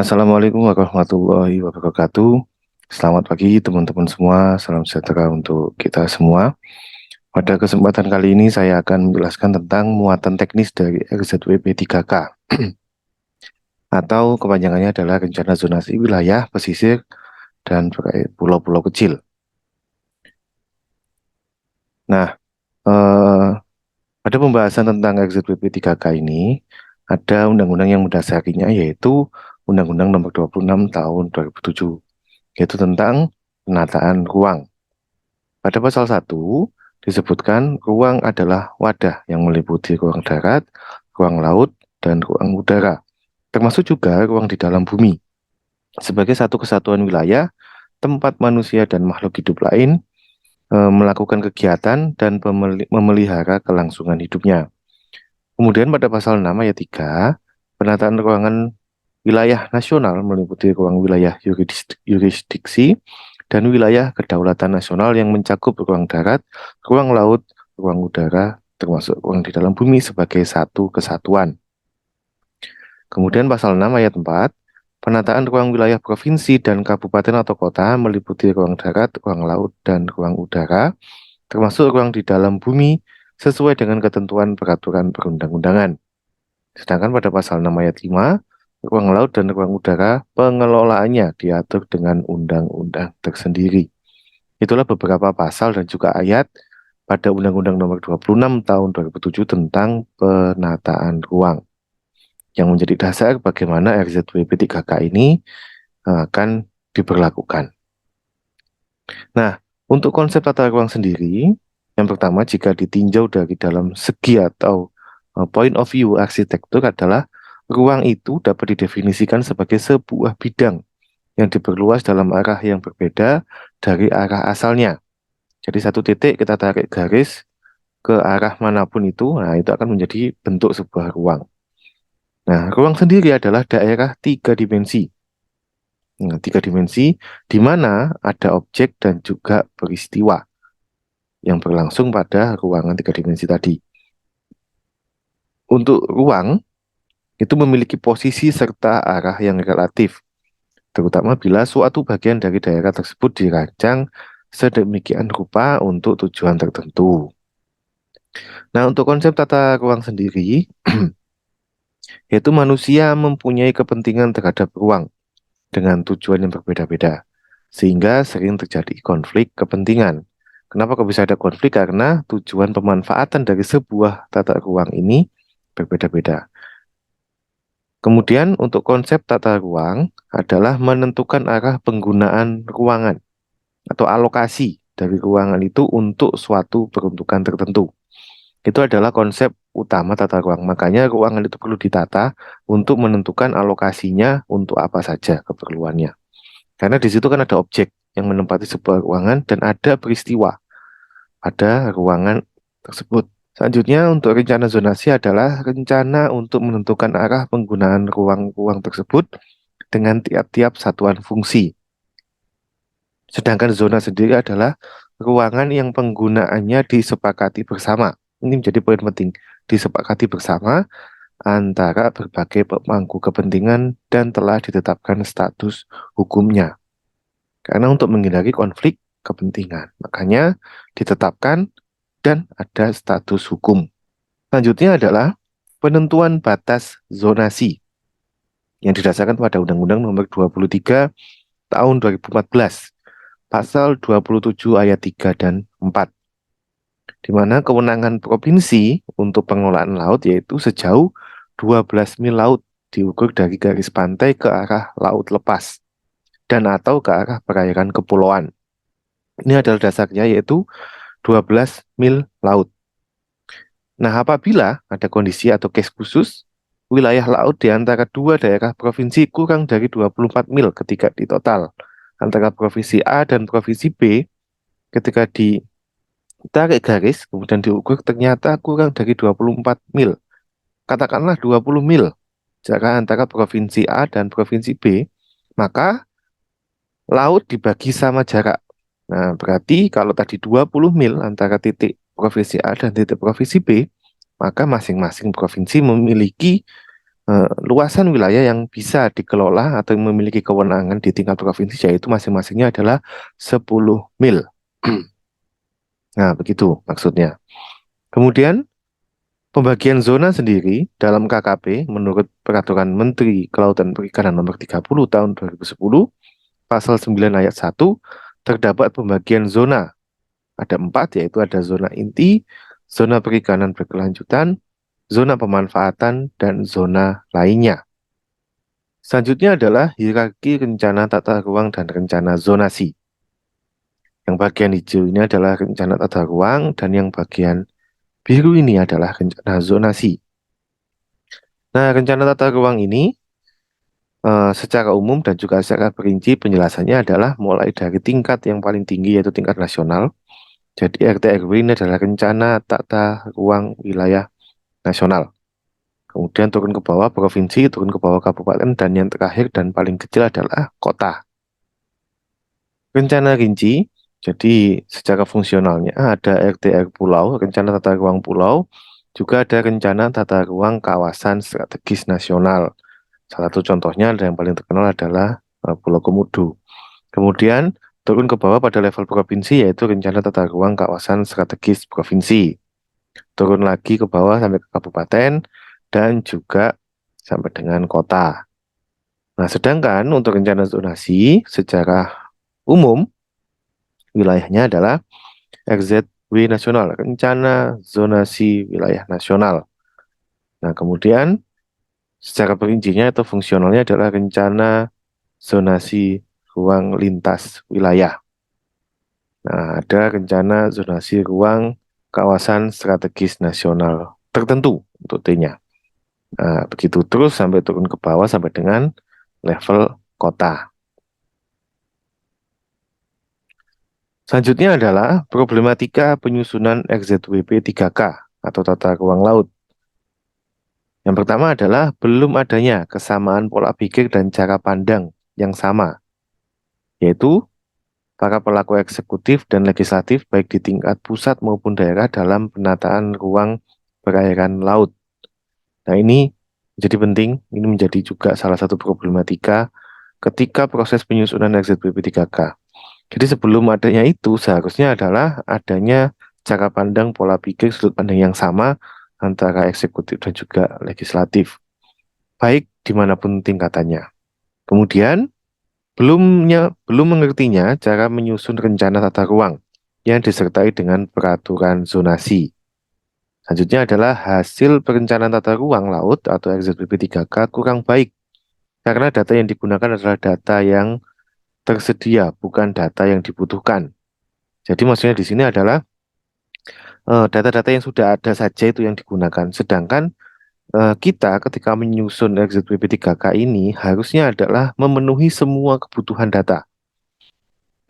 Assalamualaikum warahmatullahi wabarakatuh. Selamat pagi teman-teman semua, salam sejahtera untuk kita semua. Pada kesempatan kali ini saya akan menjelaskan tentang muatan teknis dari RZWP 3K atau kepanjangannya adalah Rencana Zonasi Wilayah Pesisir dan Pulau-Pulau Kecil. Nah, eh, pada pembahasan tentang RZWP 3K ini ada undang-undang yang mendasarinya yaitu Undang-Undang Nomor 26 Tahun 2007, yaitu tentang penataan ruang. Pada pasal 1 disebutkan ruang adalah wadah yang meliputi ruang darat, ruang laut, dan ruang udara, termasuk juga ruang di dalam bumi, sebagai satu kesatuan wilayah tempat manusia dan makhluk hidup lain melakukan kegiatan dan memelihara kelangsungan hidupnya. Kemudian pada pasal 6 ayat 3, penataan ruangan wilayah nasional meliputi ruang wilayah yurisdiksi dan wilayah kedaulatan nasional yang mencakup ruang darat, ruang laut, ruang udara, termasuk ruang di dalam bumi sebagai satu kesatuan. Kemudian pasal 6 ayat 4, penataan ruang wilayah provinsi dan kabupaten atau kota meliputi ruang darat, ruang laut, dan ruang udara, termasuk ruang di dalam bumi sesuai dengan ketentuan peraturan perundang-undangan. Sedangkan pada pasal 6 ayat 5, ruang laut dan ruang udara pengelolaannya diatur dengan undang-undang tersendiri. Itulah beberapa pasal dan juga ayat pada Undang-Undang Nomor 26 Tahun 2007 tentang penataan ruang yang menjadi dasar bagaimana RZWP 3K ini akan diberlakukan. Nah, untuk konsep tata ruang sendiri, yang pertama jika ditinjau dari dalam segi atau point of view arsitektur adalah ruang itu dapat didefinisikan sebagai sebuah bidang yang diperluas dalam arah yang berbeda dari arah asalnya. Jadi satu titik kita tarik garis ke arah manapun itu, nah itu akan menjadi bentuk sebuah ruang. Nah, ruang sendiri adalah daerah tiga dimensi. Nah, tiga dimensi di mana ada objek dan juga peristiwa yang berlangsung pada ruangan tiga dimensi tadi. Untuk ruang, itu memiliki posisi serta arah yang relatif, terutama bila suatu bagian dari daerah tersebut dirancang sedemikian rupa untuk tujuan tertentu. Nah, untuk konsep tata ruang sendiri, yaitu manusia mempunyai kepentingan terhadap ruang dengan tujuan yang berbeda-beda, sehingga sering terjadi konflik kepentingan. Kenapa kok bisa ada konflik? Karena tujuan pemanfaatan dari sebuah tata ruang ini berbeda-beda. Kemudian untuk konsep tata ruang adalah menentukan arah penggunaan ruangan atau alokasi dari ruangan itu untuk suatu peruntukan tertentu. Itu adalah konsep utama tata ruang. Makanya ruangan itu perlu ditata untuk menentukan alokasinya untuk apa saja keperluannya. Karena di situ kan ada objek yang menempati sebuah ruangan dan ada peristiwa pada ruangan tersebut. Selanjutnya untuk rencana zonasi adalah rencana untuk menentukan arah penggunaan ruang-ruang tersebut dengan tiap-tiap satuan fungsi. Sedangkan zona sendiri adalah ruangan yang penggunaannya disepakati bersama. Ini menjadi poin penting, disepakati bersama antara berbagai pemangku kepentingan dan telah ditetapkan status hukumnya. Karena untuk menghindari konflik kepentingan, makanya ditetapkan dan ada status hukum. Selanjutnya adalah penentuan batas zonasi yang didasarkan pada Undang-Undang Nomor 23 Tahun 2014, Pasal 27 ayat 3 dan 4, di mana kewenangan provinsi untuk pengelolaan laut yaitu sejauh 12 mil laut diukur dari garis pantai ke arah laut lepas dan atau ke arah perairan kepulauan. Ini adalah dasarnya yaitu 12 mil laut. Nah, apabila ada kondisi atau case khusus, wilayah laut di antara dua daerah provinsi kurang dari 24 mil ketika di total antara provinsi A dan provinsi B, ketika ditarik garis, kemudian diukur ternyata kurang dari 24 mil. Katakanlah 20 mil jarak antara provinsi A dan provinsi B, maka laut dibagi sama jarak. Nah, berarti kalau tadi 20 mil antara titik provinsi A dan titik provinsi B, maka masing-masing provinsi memiliki luasan wilayah yang bisa dikelola atau memiliki kewenangan di tingkat provinsi yaitu masing-masingnya adalah 10 mil. Nah, begitu maksudnya. Kemudian pembagian zona sendiri dalam KKP menurut Peraturan Menteri Kelautan Perikanan Nomor 30 Tahun 2010, Pasal 9 Ayat 1, terdapat pembagian zona. Ada 4, yaitu ada zona inti, zona perikanan berkelanjutan, zona pemanfaatan, dan zona lainnya. Selanjutnya adalah hierarki rencana tata ruang dan rencana zonasi. Yang bagian hijau ini adalah rencana tata ruang dan yang bagian biru ini adalah rencana zonasi. Nah, rencana tata ruang ini secara umum dan juga secara perinci penjelasannya adalah mulai dari tingkat yang paling tinggi yaitu tingkat nasional. Jadi RT RW ini adalah rencana tata ruang wilayah nasional. Kemudian turun ke bawah provinsi, turun ke bawah kabupaten, dan yang terakhir dan paling kecil adalah kota. Rencana rinci, jadi secara fungsionalnya ada RTR pulau, rencana tata ruang pulau, juga ada rencana tata ruang kawasan strategis nasional. Salah satu contohnya yang paling terkenal adalah Pulau Komodo. Kemudian turun ke bawah pada level provinsi yaitu rencana tata ruang kawasan strategis provinsi. Turun lagi ke bawah sampai ke kabupaten dan juga sampai dengan kota. Nah, sedangkan untuk rencana zonasi secara umum wilayahnya adalah RZW nasional, rencana zonasi wilayah nasional. Nah, kemudian secara perincinya atau fungsionalnya adalah rencana zonasi ruang lintas wilayah. Nah, ada rencana zonasi ruang kawasan strategis nasional tertentu untuk T-nya. Nah, begitu terus sampai turun ke bawah sampai dengan level kota. Selanjutnya adalah problematika penyusunan RZWP 3K atau tata ruang laut. Yang pertama adalah belum adanya kesamaan pola pikir dan cara pandang yang sama, yaitu para pelaku eksekutif dan legislatif baik di tingkat pusat maupun daerah dalam penataan ruang perairan laut. Nah, ini menjadi penting, ini menjadi juga salah satu problematika ketika proses penyusunan RZBP 3K. Jadi sebelum adanya itu seharusnya adalah adanya cara pandang, pola pikir, sudut pandang yang sama antara eksekutif dan juga legislatif, baik dimanapun tingkatannya. Kemudian, belum mengertinya cara menyusun rencana tata ruang yang disertai dengan peraturan zonasi. Selanjutnya adalah hasil perencanaan tata ruang laut atau RZBP 3K kurang baik karena data yang digunakan adalah data yang tersedia, bukan data yang dibutuhkan. Jadi maksudnya di sini adalah data-data yang sudah ada saja itu yang digunakan. Sedangkan kita ketika menyusun RZBP 3K ini harusnya adalah memenuhi semua kebutuhan data.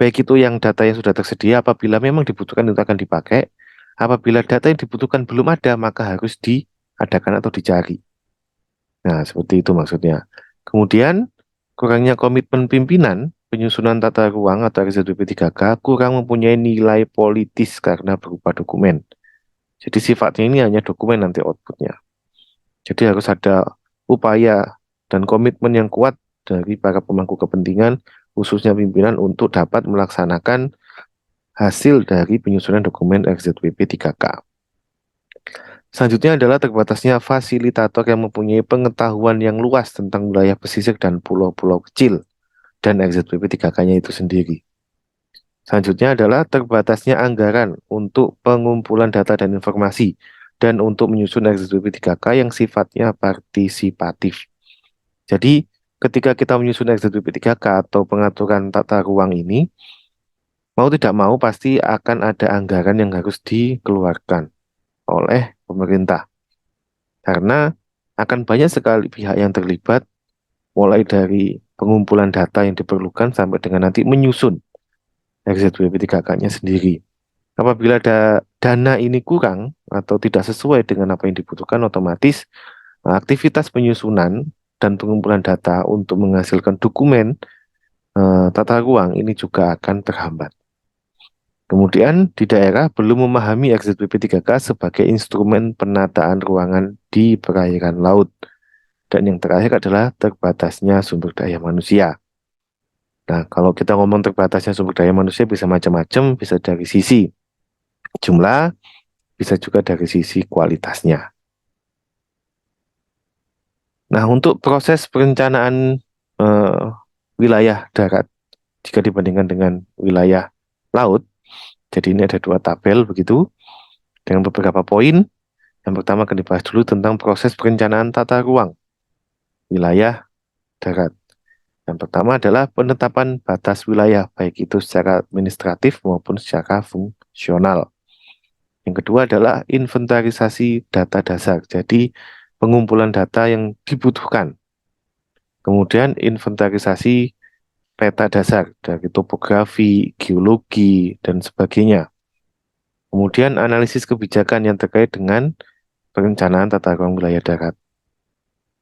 Baik itu yang data yang sudah tersedia apabila memang dibutuhkan itu akan dipakai. Apabila data yang dibutuhkan belum ada, maka harus diadakan atau dicari. Nah, seperti itu maksudnya. Kemudian, kurangnya komitmen pimpinan, penyusunan tata ruang atau RZBP 3K kurang mempunyai nilai politis karena berupa dokumen. Jadi sifatnya ini hanya dokumen nanti outputnya. Jadi harus ada upaya dan komitmen yang kuat dari para pemangku kepentingan, khususnya pimpinan untuk dapat melaksanakan hasil dari penyusunan dokumen RZBP 3K. Selanjutnya adalah terbatasnya fasilitator yang mempunyai pengetahuan yang luas tentang wilayah pesisir dan pulau-pulau kecil dan RZBP 3K-nya itu sendiri. Selanjutnya adalah terbatasnya anggaran untuk pengumpulan data dan informasi dan untuk menyusun RZBP 3K yang sifatnya partisipatif. Jadi, ketika kita menyusun RZBP 3K atau pengaturan tata ruang ini, mau tidak mau pasti akan ada anggaran yang harus dikeluarkan oleh pemerintah. Karena akan banyak sekali pihak yang terlibat, mulai dari pengumpulan data yang diperlukan sampai dengan nanti menyusun RZBP 3K-nya sendiri. Apabila ada dana ini kurang atau tidak sesuai dengan apa yang dibutuhkan, otomatis aktivitas penyusunan dan pengumpulan data untuk menghasilkan dokumen tata ruang ini juga akan terhambat. Kemudian di daerah belum memahami RZBP 3K sebagai instrumen penataan ruangan di perairan laut. Dan yang terakhir adalah terbatasnya sumber daya manusia. Nah, kalau kita ngomong terbatasnya sumber daya manusia bisa macam-macam, bisa dari sisi jumlah, bisa juga dari sisi kualitasnya. Nah, untuk proses perencanaan eh, wilayah darat, jika dibandingkan dengan wilayah laut, jadi ini ada dua tabel begitu, dengan beberapa poin. Yang pertama akan dibahas dulu tentang proses perencanaan tata ruang wilayah darat. Yang pertama adalah penetapan batas wilayah, baik itu secara administratif maupun secara fungsional. Yang kedua adalah inventarisasi data dasar, jadi pengumpulan data yang dibutuhkan. Kemudian inventarisasi peta dasar dari topografi, geologi, dan sebagainya. Kemudian analisis kebijakan yang terkait dengan perencanaan tata ruang wilayah darat.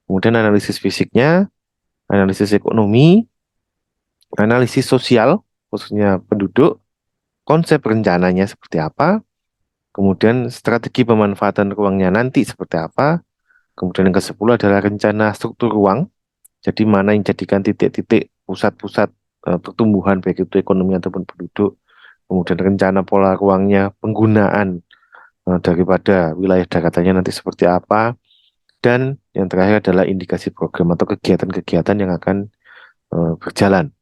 Kemudian analisis fisiknya, analisis ekonomi, analisis sosial, khususnya penduduk, konsep rencananya seperti apa, kemudian strategi pemanfaatan ruangnya nanti seperti apa, kemudian yang ke-10 adalah rencana struktur ruang, jadi mana yang jadikan titik-titik pusat-pusat pertumbuhan baik itu ekonomi ataupun penduduk, kemudian rencana pola ruangnya, penggunaan daripada wilayah daratannya nanti seperti apa, dan yang terakhir adalah indikasi program atau kegiatan-kegiatan yang akan berjalan.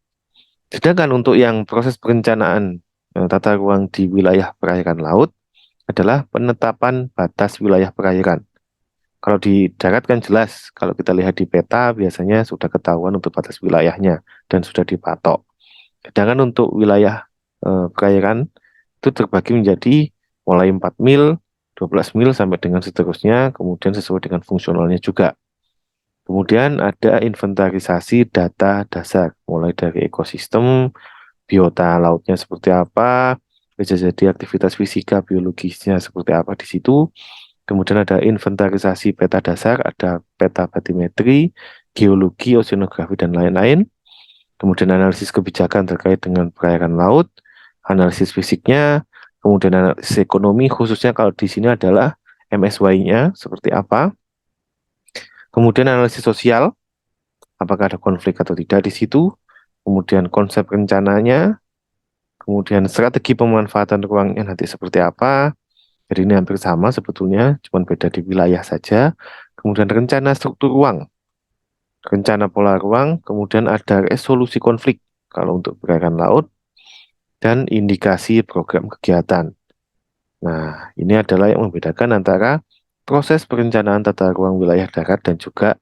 Sedangkan untuk yang proses perencanaan tata ruang di wilayah perairan laut adalah penetapan batas wilayah perairan. Kalau di darat kan jelas, kalau kita lihat di peta biasanya sudah ketahuan untuk batas wilayahnya dan sudah dipatok. Sedangkan untuk wilayah perairan itu terbagi menjadi mulai 4 mil, 12 mil sampai dengan seterusnya, kemudian sesuai dengan fungsionalnya juga. Kemudian ada inventarisasi data dasar, mulai dari ekosistem, biota lautnya seperti apa, bisa jadi aktivitas fisika, biologisnya seperti apa di situ. Kemudian ada inventarisasi peta dasar, ada peta batimetri, geologi, oceanografi, dan lain-lain. Kemudian analisis kebijakan terkait dengan perairan laut, analisis fisiknya, kemudian analisis ekonomi, khususnya kalau di sini adalah MSY-nya seperti apa. Kemudian analisis sosial, apakah ada konflik atau tidak di situ. Kemudian konsep rencananya, kemudian strategi pemanfaatan ruangnya nanti seperti apa. Jadi ini hampir sama sebetulnya, cuma beda di wilayah saja. Kemudian rencana struktur ruang, rencana pola ruang, kemudian ada resolusi konflik kalau untuk perairan laut, dan indikasi program kegiatan. Nah, ini adalah yang membedakan antara proses perencanaan tata ruang wilayah darat dan juga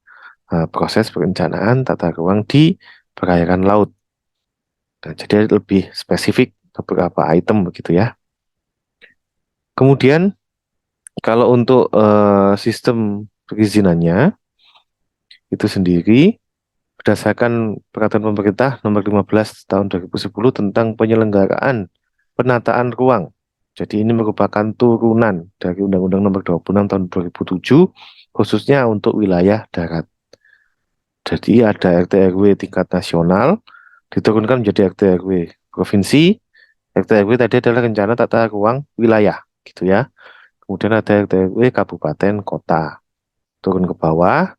proses perencanaan tata ruang di perairan laut. Nah, jadi lebih spesifik beberapa item begitu ya. Kemudian kalau untuk sistem perizinannya itu sendiri berdasarkan peraturan pemerintah nomor 15 tahun 2010 tentang penyelenggaraan penataan ruang. Jadi ini merupakan turunan dari Undang-Undang nomor 26 tahun 2007 khususnya untuk wilayah darat. Jadi ada RT RW tingkat nasional diturunkan menjadi RT RW provinsi. RT RW tadi adalah rencana tata ruang wilayah gitu ya. Kemudian ada RT RW kabupaten kota. Turun ke bawah.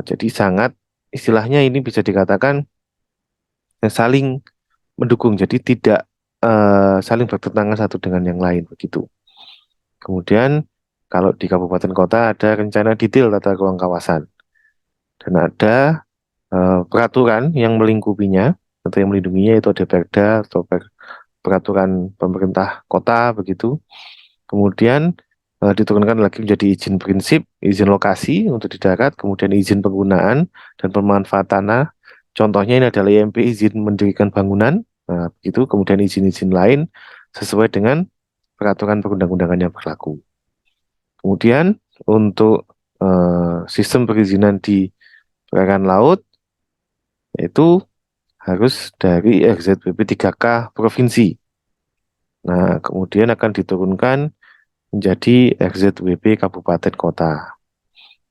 Jadi sangat istilahnya ini bisa dikatakan saling mendukung. Jadi tidak saling bertentangan satu dengan yang lain begitu. Kemudian kalau di kabupaten kota ada rencana detail tata ruang kawasan dan ada peraturan yang melingkupinya atau yang melindunginya itu ada Perda atau peraturan pemerintah kota begitu. Kemudian diturunkan lagi menjadi izin prinsip, izin lokasi untuk di darat, kemudian izin penggunaan dan pemanfaatan tanah. Contohnya ini adalah IMB izin mendirikan bangunan, nah, begitu. Kemudian izin-izin lain sesuai dengan peraturan perundang-undangan yang berlaku. Kemudian untuk sistem perizinan di perairan laut itu harus dari RZBP 3K provinsi. Nah, kemudian akan diturunkan menjadi RZWP kabupaten kota.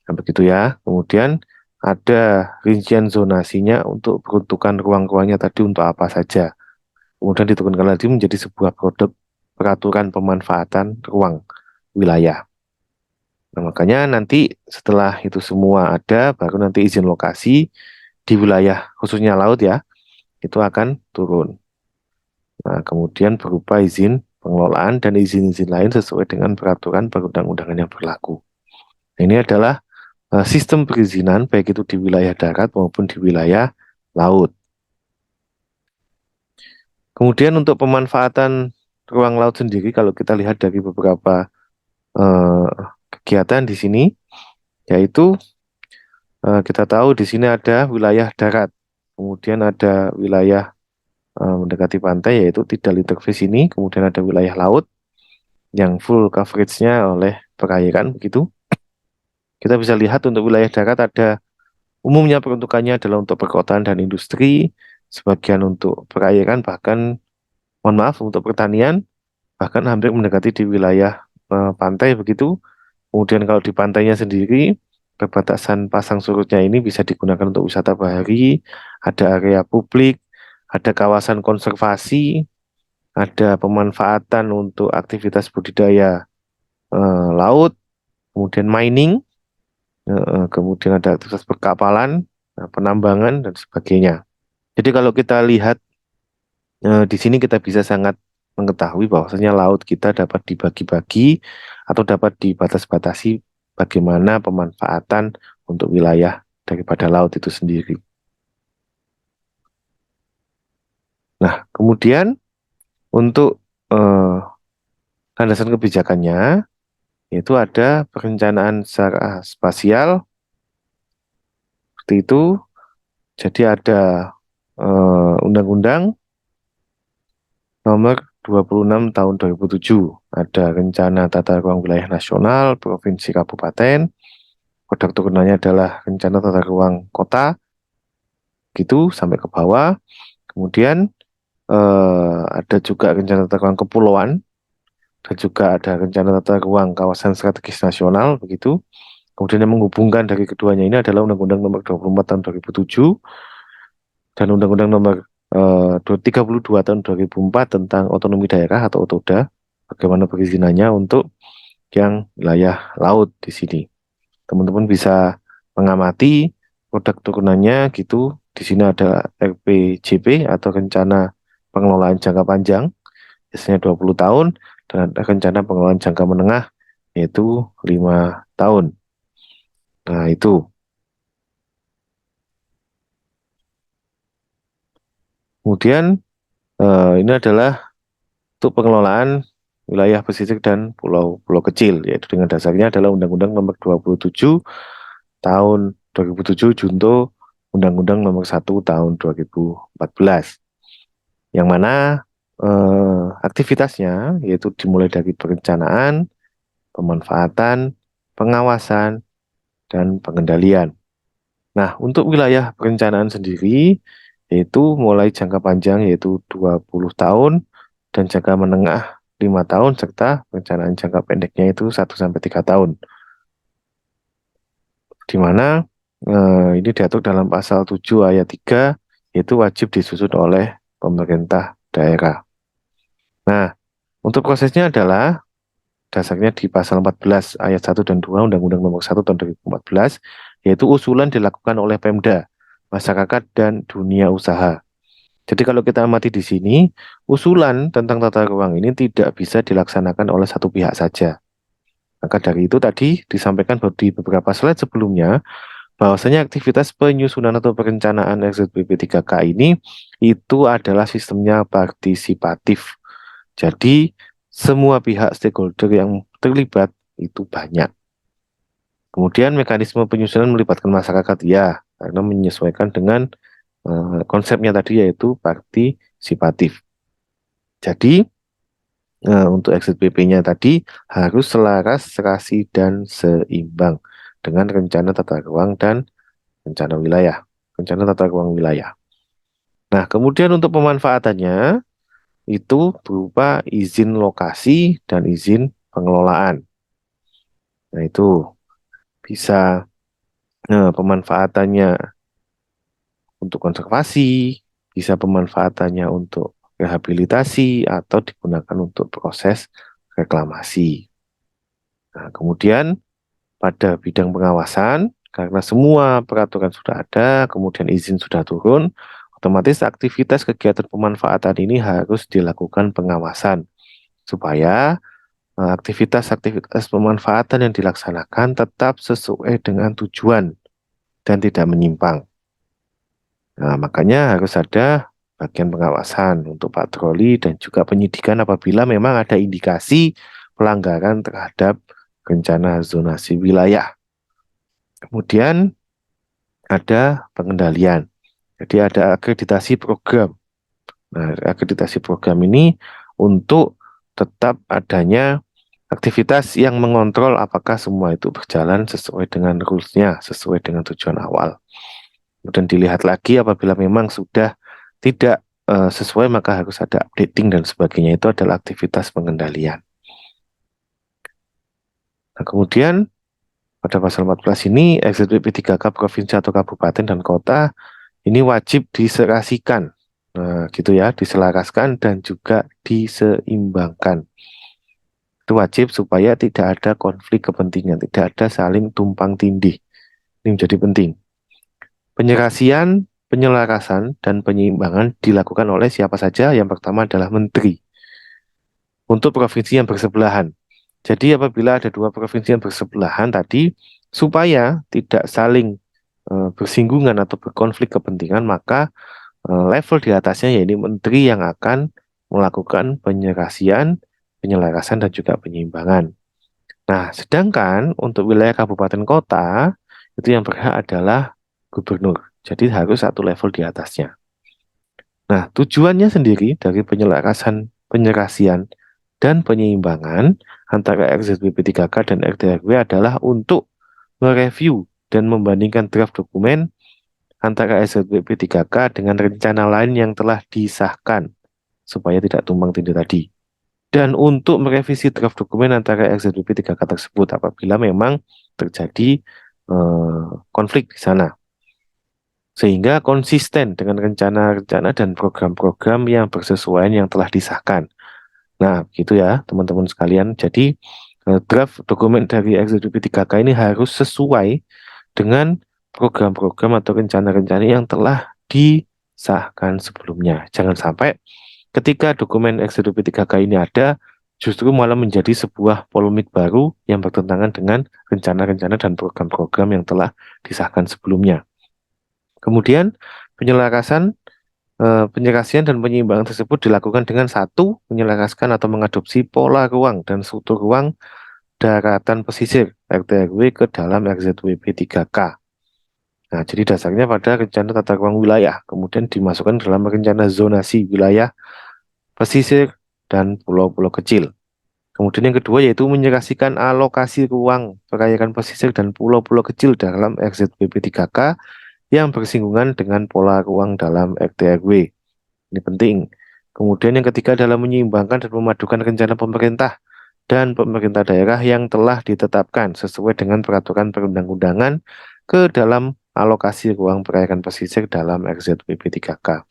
Nah, begitu ya. Kemudian ada rincian zonasinya untuk peruntukan ruang-ruangnya tadi untuk apa saja. Kemudian diturunkan lagi menjadi sebuah produk peraturan pemanfaatan ruang wilayah. Nah, makanya nanti setelah itu semua ada, baru nanti izin lokasi di wilayah khususnya laut ya, itu akan turun. Nah, kemudian berupa izin pengelolaan dan izin-izin lain sesuai dengan peraturan perundang-undangan yang berlaku. Nah, ini adalah sistem perizinan baik itu di wilayah darat maupun di wilayah laut. Kemudian untuk pemanfaatan ruang laut sendiri, kalau kita lihat dari beberapa eh, kegiatan di sini, yaitu kita tahu di sini ada wilayah darat, kemudian ada wilayah mendekati pantai yaitu tidal interface ini, kemudian ada wilayah laut yang full coverage-nya oleh perairan begitu. Kita bisa lihat untuk wilayah darat ada umumnya peruntukannya adalah untuk perkotaan dan industri, sebagian untuk perairan bahkan mohon maaf untuk pertanian, bahkan hampir mendekati di wilayah pantai begitu. Kemudian kalau di pantainya sendiri, perbatasan pasang surutnya ini bisa digunakan untuk wisata bahari, ada area publik, ada kawasan konservasi, ada pemanfaatan untuk aktivitas budidaya laut, kemudian mining, kemudian ada aktivitas perkapalan, penambangan, dan sebagainya. Jadi kalau kita lihat di sini kita bisa sangat mengetahui bahwasanya laut kita dapat dibagi-bagi atau dapat dibatas-batasi bagaimana pemanfaatan untuk wilayah daripada laut itu sendiri. Nah, kemudian untuk eh, landasan kebijakannya yaitu ada perencanaan secara spasial seperti itu. Jadi ada Undang-Undang Nomor 26 Tahun 2007. Ada Rencana Tata Ruang Wilayah Nasional, Provinsi Kabupaten. Produk turunannya adalah Rencana Tata Ruang Kota, gitu sampai ke bawah. Kemudian ada juga Rencana Tata Ruang Kepulauan, dan juga ada Rencana Tata Ruang Kawasan Strategis Nasional, begitu. Kemudian yang menghubungkan dari keduanya ini adalah Undang-Undang Nomor 24 Tahun 2007 dan Undang-Undang Nomor 32 Tahun 2004 tentang otonomi daerah atau OTODA, bagaimana perizinannya untuk yang wilayah laut di sini. Teman-teman bisa mengamati produk turunannya gitu. Di sini ada RPJP atau Rencana Pengelolaan Jangka Panjang, biasanya 20 tahun, dan ada Rencana Pengelolaan Jangka Menengah, yaitu 5 tahun. Nah, itu. Kemudian, ini adalah untuk pengelolaan wilayah pesisir dan pulau-pulau kecil, yaitu dengan dasarnya adalah Undang-Undang Nomor 27 Tahun 2007 Junto Undang-Undang Nomor 1 Tahun 2014, yang mana aktivitasnya yaitu dimulai dari perencanaan, pemanfaatan, pengawasan, dan pengendalian. Nah, untuk wilayah perencanaan sendiri, yaitu mulai jangka panjang yaitu 20 tahun, dan jangka menengah 5 tahun, serta perencanaan jangka pendeknya itu 1 sampai 3 tahun. Di mana ini diatur dalam pasal 7 ayat 3, yaitu wajib disusun oleh pemerintah daerah. Nah, untuk prosesnya adalah dasarnya di pasal 14 ayat 1 dan 2 Undang-Undang Nomor 1 Tahun 2014, yaitu usulan dilakukan oleh Pemda, masyarakat, dan dunia usaha. Jadi kalau kita amati di sini, usulan tentang tata ruang ini tidak bisa dilaksanakan oleh satu pihak saja. Maka dari itu tadi disampaikan di beberapa slide sebelumnya, bahwasanya aktivitas penyusunan atau perencanaan RZBP 3K ini itu adalah sistemnya partisipatif. Jadi semua pihak stakeholder yang terlibat itu banyak. Kemudian mekanisme penyusunan melibatkan masyarakat ya, karena menyesuaikan dengan konsepnya tadi yaitu partisipatif. Jadi untuk XZBP-nya tadi harus selaras, serasi, dan seimbang dengan rencana tata ruang dan rencana wilayah, rencana tata ruang wilayah. Nah, kemudian untuk pemanfaatannya itu berupa izin lokasi dan izin pengelolaan. Nah, itu bisa pemanfaatannya untuk konservasi, bisa pemanfaatannya untuk rehabilitasi, atau digunakan untuk proses reklamasi. Nah, kemudian pada bidang pengawasan, karena semua peraturan sudah ada, kemudian izin sudah turun, otomatis aktivitas kegiatan pemanfaatan ini harus dilakukan pengawasan, supaya aktivitas-aktivitas pemanfaatan yang dilaksanakan tetap sesuai dengan tujuan dan tidak menyimpang. Nah, makanya harus ada bagian pengawasan untuk patroli dan juga penyidikan apabila memang ada indikasi pelanggaran terhadap rencana zonasi wilayah. Kemudian ada pengendalian. Jadi ada akreditasi program. Nah, akreditasi program ini untuk tetap adanya aktivitas yang mengontrol apakah semua itu berjalan sesuai dengan rules-nya, sesuai dengan tujuan awal. Kemudian dilihat lagi apabila memang sudah tidak sesuai, maka harus ada updating dan sebagainya. Itu adalah aktivitas pengendalian. Nah, kemudian pada pasal 14 ini, XZBP 3K provinsi atau kabupaten dan kota ini wajib diserasikan. Nah, gitu ya, diselaraskan dan juga diseimbangkan. Itu wajib supaya tidak ada konflik kepentingan, tidak ada saling tumpang tindih. Ini menjadi penting. Penyerasian, penyelarasan, dan penyeimbangan dilakukan oleh siapa saja? Yang pertama adalah menteri untuk provinsi yang bersebelahan. Jadi apabila ada dua provinsi yang bersebelahan tadi, supaya tidak saling bersinggungan atau berkonflik kepentingan, maka level di atasnya yaitu menteri yang akan melakukan penyerasian, penyelarasan, dan juga penyeimbangan. Nah, sedangkan untuk wilayah kabupaten kota, itu yang berhak adalah gubernur. Jadi harus satu level di atasnya. Nah, tujuannya sendiri dari penyelarasan, penyerasian, dan penyeimbangan antara RZBP 3K dan RDRW adalah untuk mereview dan membandingkan draft dokumen antara RZBP 3K dengan rencana lain yang telah disahkan supaya tidak tumpang tindih tadi. Dan untuk merevisi draft dokumen antara RZBP 3K tersebut apabila memang terjadi konflik di sana. Sehingga konsisten dengan rencana-rencana dan program-program yang bersesuaian yang telah disahkan. Nah, gitu ya teman-teman sekalian. Jadi draft dokumen dari RZBP 3K ini harus sesuai dengan program-program atau rencana-rencana yang telah disahkan sebelumnya. Jangan sampai ketika dokumen RZBP 3K ini ada, justru malah menjadi sebuah polemik baru yang bertentangan dengan rencana-rencana dan program-program yang telah disahkan sebelumnya. Kemudian penyelarasan, penyerasian dan penyeimbangan tersebut dilakukan dengan satu, menyelaraskan atau mengadopsi pola ruang dan struktur ruang daratan pesisir RT/RW ke dalam RZWP 3K. Nah, jadi dasarnya pada rencana tata ruang wilayah, kemudian dimasukkan dalam rencana zonasi wilayah pesisir dan pulau-pulau kecil. Kemudian yang kedua yaitu menyerasikan alokasi ruang perairan pesisir dan pulau-pulau kecil dalam RZWP 3K yang bersinggungan dengan pola ruang dalam RT/RW. Ini penting. Kemudian yang ketiga adalah menyeimbangkan dan memadukan rencana pemerintah dan pemerintah daerah yang telah ditetapkan sesuai dengan peraturan perundang-undangan ke dalam alokasi ruang perairan pesisir dalam RZWP 3K.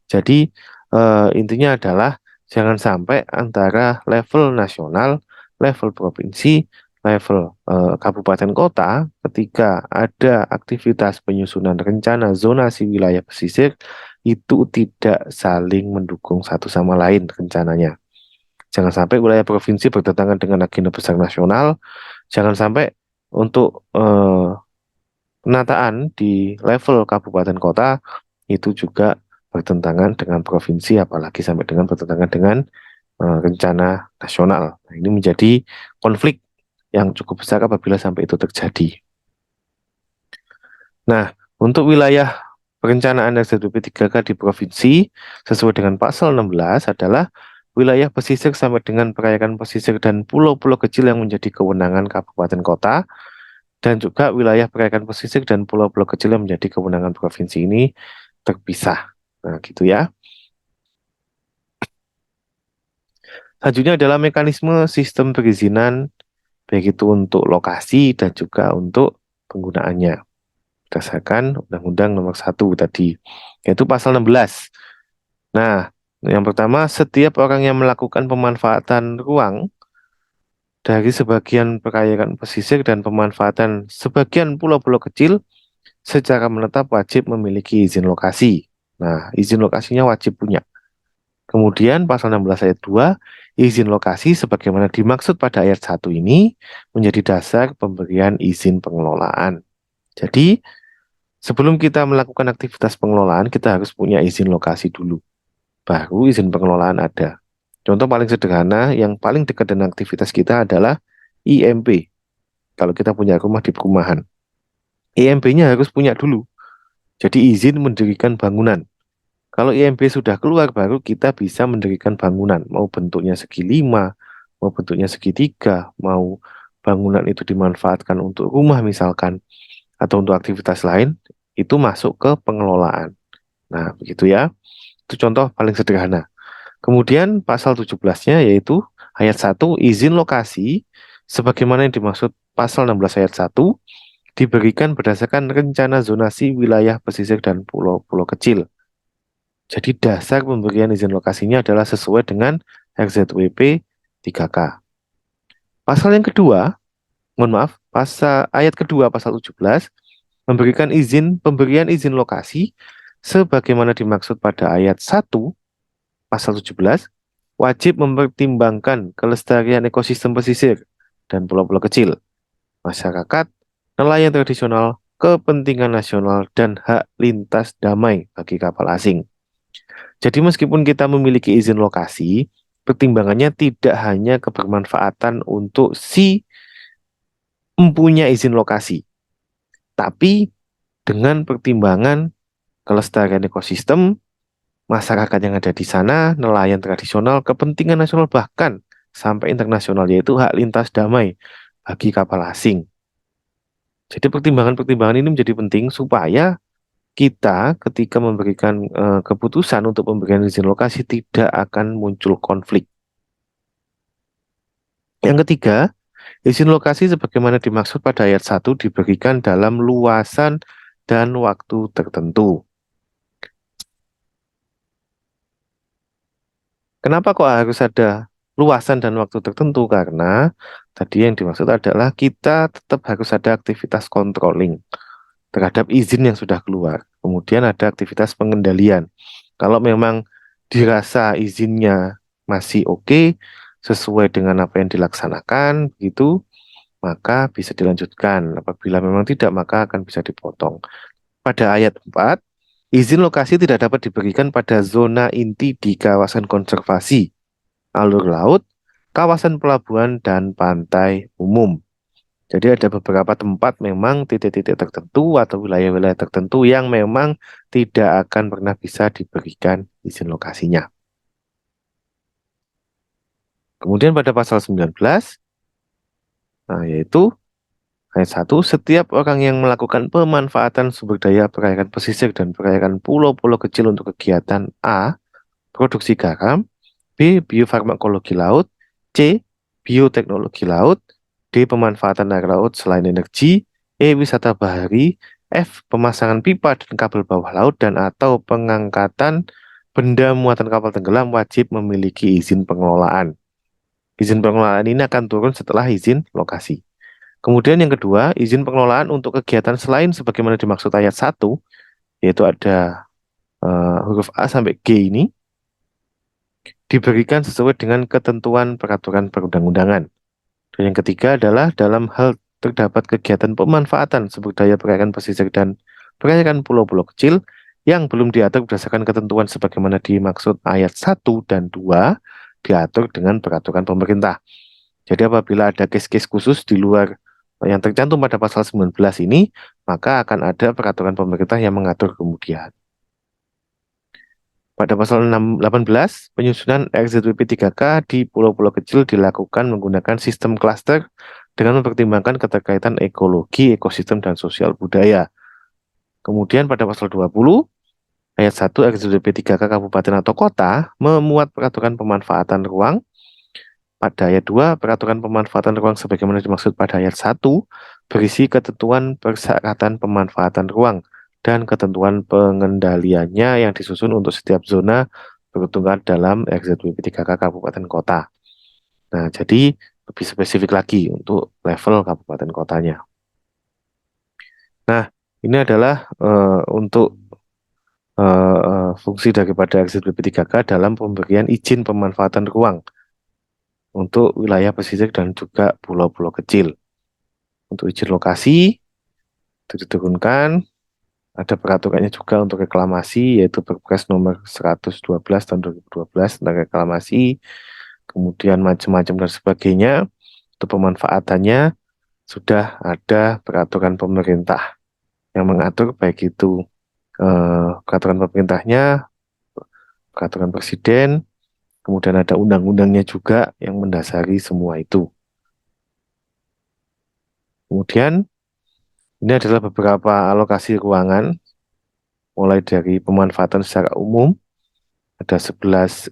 Jadi intinya adalah jangan sampai antara level nasional, level provinsi, level kabupaten kota ketika ada aktivitas penyusunan rencana zonasi wilayah pesisir itu tidak saling mendukung satu sama lain rencananya. Jangan sampai wilayah provinsi bertentangan dengan agenda besar nasional. Jangan sampai untuk penataan di level kabupaten kota itu juga bertentangan dengan provinsi, apalagi sampai dengan bertentangan dengan rencana nasional. Nah, ini menjadi konflik yang cukup besar apabila sampai itu terjadi. Nah, untuk wilayah perencanaan RZBP 3K di provinsi sesuai dengan pasal 16 adalah wilayah pesisir sampai dengan perairan pesisir dan pulau-pulau kecil yang menjadi kewenangan kabupaten kota, dan juga wilayah perairan pesisir dan pulau-pulau kecil yang menjadi kewenangan provinsi ini terpisah. Nah, gitu ya. Selanjutnya adalah mekanisme sistem perizinan, baik itu untuk lokasi dan juga untuk penggunaannya. Berdasarkan Undang-Undang Nomor 1 tadi, yaitu pasal 16. Nah, yang pertama, setiap orang yang melakukan pemanfaatan ruang dari sebagian perairan pesisir dan pemanfaatan sebagian pulau-pulau kecil secara menetap wajib memiliki izin lokasi. Nah, izin lokasinya wajib punya. Kemudian pasal 16 ayat 2, izin lokasi sebagaimana dimaksud pada ayat 1 ini menjadi dasar pemberian izin pengelolaan. Jadi, sebelum kita melakukan aktivitas pengelolaan, kita harus punya izin lokasi dulu. Baru izin pengelolaan ada. Contoh paling sederhana, yang paling dekat dengan aktivitas kita adalah IMB. Kalau kita punya rumah di perumahan, IMB-nya harus punya dulu. Jadi izin mendirikan bangunan. Kalau IMB sudah keluar, baru kita bisa mendirikan bangunan. Mau bentuknya segi lima, mau bentuknya segitiga, mau bangunan itu dimanfaatkan untuk rumah misalkan, atau untuk aktivitas lain, itu masuk ke pengelolaan. Nah, begitu ya. Itu contoh paling sederhana. Kemudian pasal 17-nya yaitu ayat 1 izin lokasi sebagaimana yang dimaksud pasal 16 ayat 1 diberikan berdasarkan rencana zonasi wilayah pesisir dan pulau-pulau kecil. Jadi dasar pemberian izin lokasinya adalah sesuai dengan RZWP 3K. Pasal yang kedua, mohon maaf, pasal ayat kedua pasal 17 memberikan pemberian izin lokasi sebagaimana dimaksud pada ayat 1 pasal 17 wajib mempertimbangkan kelestarian ekosistem pesisir dan pulau-pulau kecil, masyarakat, nelayan tradisional, kepentingan nasional, dan hak lintas damai bagi kapal asing. Jadi meskipun kita memiliki izin lokasi, pertimbangannya tidak hanya kebermanfaatan untuk si mempunyai izin lokasi, tapi dengan pertimbangan kelestarian ekosistem, masyarakat yang ada di sana, nelayan tradisional, kepentingan nasional, bahkan sampai internasional, yaitu hak lintas damai bagi kapal asing. Jadi pertimbangan-pertimbangan ini menjadi penting supaya kita ketika memberikan keputusan untuk pemberian izin lokasi tidak akan muncul konflik. Yang ketiga, izin lokasi sebagaimana dimaksud pada ayat 1 diberikan dalam luasan dan waktu tertentu. Kenapa kok harus ada luasan dan waktu tertentu? Karena tadi yang dimaksud adalah kita tetap harus ada aktivitas controlling terhadap izin yang sudah keluar. Kemudian ada aktivitas pengendalian. Kalau memang dirasa izinnya masih oke, sesuai dengan apa yang dilaksanakan, begitu, maka bisa dilanjutkan. Apabila memang tidak, maka akan bisa dipotong. Pada ayat 4, izin lokasi tidak dapat diberikan pada zona inti di kawasan konservasi, alur laut, kawasan pelabuhan, dan pantai umum. Jadi ada beberapa tempat memang titik-titik tertentu atau wilayah-wilayah tertentu yang memang tidak akan pernah bisa diberikan izin lokasinya. Kemudian pada pasal 19, nah yaitu ayat 1, setiap orang yang melakukan pemanfaatan sumber daya perairan pesisir dan perairan pulau-pulau kecil untuk kegiatan A, produksi garam, B, biofarmakologi laut, C, bioteknologi laut, D, pemanfaatan air laut selain energi, E, wisata bahari, F, pemasangan pipa dan kabel bawah laut, dan atau pengangkatan benda muatan kapal tenggelam wajib memiliki izin pengelolaan. Izin pengelolaan ini akan turun setelah izin lokasi. Kemudian yang kedua, izin pengelolaan untuk kegiatan selain sebagaimana dimaksud ayat 1, yaitu ada huruf A sampai G ini, diberikan sesuai dengan ketentuan peraturan perundang-undangan. Dan yang ketiga adalah dalam hal terdapat kegiatan pemanfaatan sumber daya perairan pesisir dan perairan pulau-pulau kecil yang belum diatur berdasarkan ketentuan sebagaimana dimaksud ayat 1 dan 2 diatur dengan peraturan pemerintah. Jadi apabila ada case-case khusus di luar yang tercantum pada pasal 19 ini, maka akan ada peraturan pemerintah yang mengatur kemudian. Pada pasal 18, penyusunan RZWP 3K di pulau-pulau kecil dilakukan menggunakan sistem klaster dengan mempertimbangkan keterkaitan ekologi, ekosistem, dan sosial budaya. Kemudian pada pasal 20, ayat 1 RZWP 3K kabupaten atau kota memuat peraturan pemanfaatan ruang. Pada ayat 2, peraturan pemanfaatan ruang sebagaimana dimaksud pada ayat 1 berisi ketentuan persyaratan pemanfaatan ruang dan ketentuan pengendaliannya yang disusun untuk setiap zona perhitungan dalam RZWP 3K Kabupaten Kota. Nah, jadi lebih spesifik lagi untuk level kabupaten kotanya. Nah, ini adalah untuk fungsi daripada exit BP3K dalam pemberian izin pemanfaatan ruang untuk wilayah pesisir dan juga pulau-pulau kecil. Untuk izin lokasi, itu diturunkan, ada peraturannya juga untuk reklamasi, yaitu Perpres nomor 112 tahun 2012 tentang reklamasi, kemudian macam-macam dan sebagainya. Untuk pemanfaatannya, sudah ada peraturan pemerintah yang mengatur baik itu peraturan pemerintahnya, peraturan presiden, kemudian ada undang-undangnya juga yang mendasari semua itu. Kemudian ini adalah beberapa alokasi ruangan, mulai dari pemanfaatan secara umum, ada 12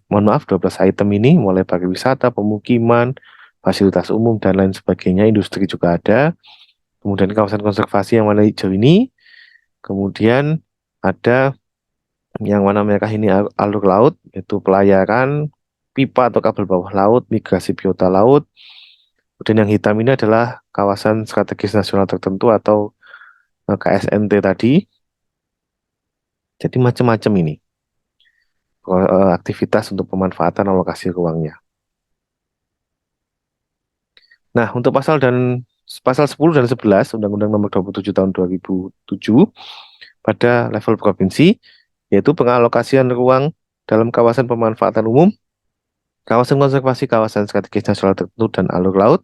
item ini, mulai pariwisata, pemukiman, fasilitas umum, dan lain sebagainya, industri juga ada. Kemudian kawasan konservasi yang warna hijau ini, kemudian ada yang warna merah ini alur laut, yaitu pelayaran, pipa atau kabel bawah laut, migrasi biota laut. Kemudian yang hitam ini adalah kawasan strategis nasional tertentu atau KSNT tadi. Jadi macam-macam ini aktivitas untuk pemanfaatan alokasi ruangnya. Nah, untuk pasal 10 dan 11 Undang-Undang Nomor 27 Tahun 2007 pada level provinsi, yaitu pengalokasian ruang dalam kawasan pemanfaatan umum, kawasan konservasi, kawasan strategis nasional tertentu, dan alur laut.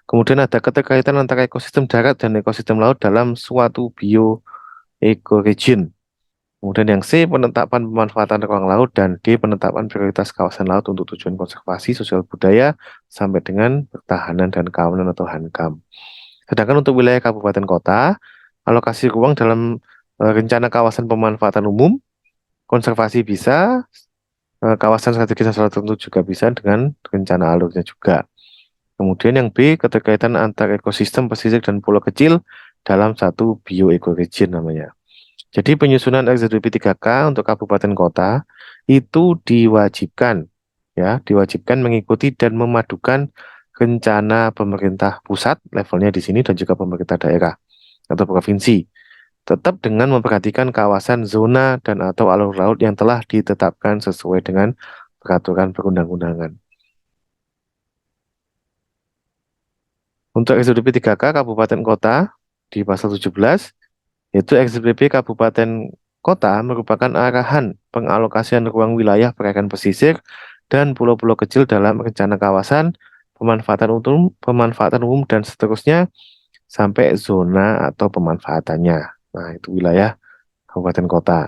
Kemudian ada keterkaitan antara ekosistem darat dan ekosistem laut dalam suatu bioecoregion. Kemudian yang C, penetapan pemanfaatan ruang laut, dan D, penetapan prioritas kawasan laut untuk tujuan konservasi, sosial budaya, sampai dengan pertahanan dan keamanan atau HANKAM. Sedangkan untuk wilayah kabupaten kota, alokasi ruang dalam rencana kawasan pemanfaatan umum, konservasi bisa, kawasan strategis nasional tertentu juga bisa dengan rencana alurnya juga. Kemudian yang B, keterkaitan antar ekosistem pesisir dan pulau kecil dalam satu bioecoregion namanya. Jadi penyusunan RZBP 3K untuk kabupaten kota itu diwajibkan, ya, diwajibkan mengikuti dan memadukan rencana pemerintah pusat levelnya di sini dan juga pemerintah daerah atau provinsi, tetap dengan memperhatikan kawasan zona dan atau alur laut yang telah ditetapkan sesuai dengan peraturan perundang-undangan. Untuk RZBP 3K kabupaten kota di pasal 17, yaitu RZBP kabupaten kota merupakan arahan pengalokasian ruang wilayah perairan pesisir dan pulau-pulau kecil dalam rencana kawasan, pemanfaatan umum dan seterusnya sampai zona atau pemanfaatannya. Nah, itu wilayah kabupaten kota.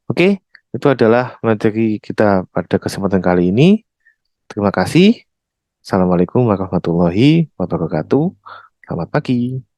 Oke, itu adalah materi kita pada kesempatan kali ini. Terima kasih. Assalamualaikum warahmatullahi wabarakatuh. Selamat pagi.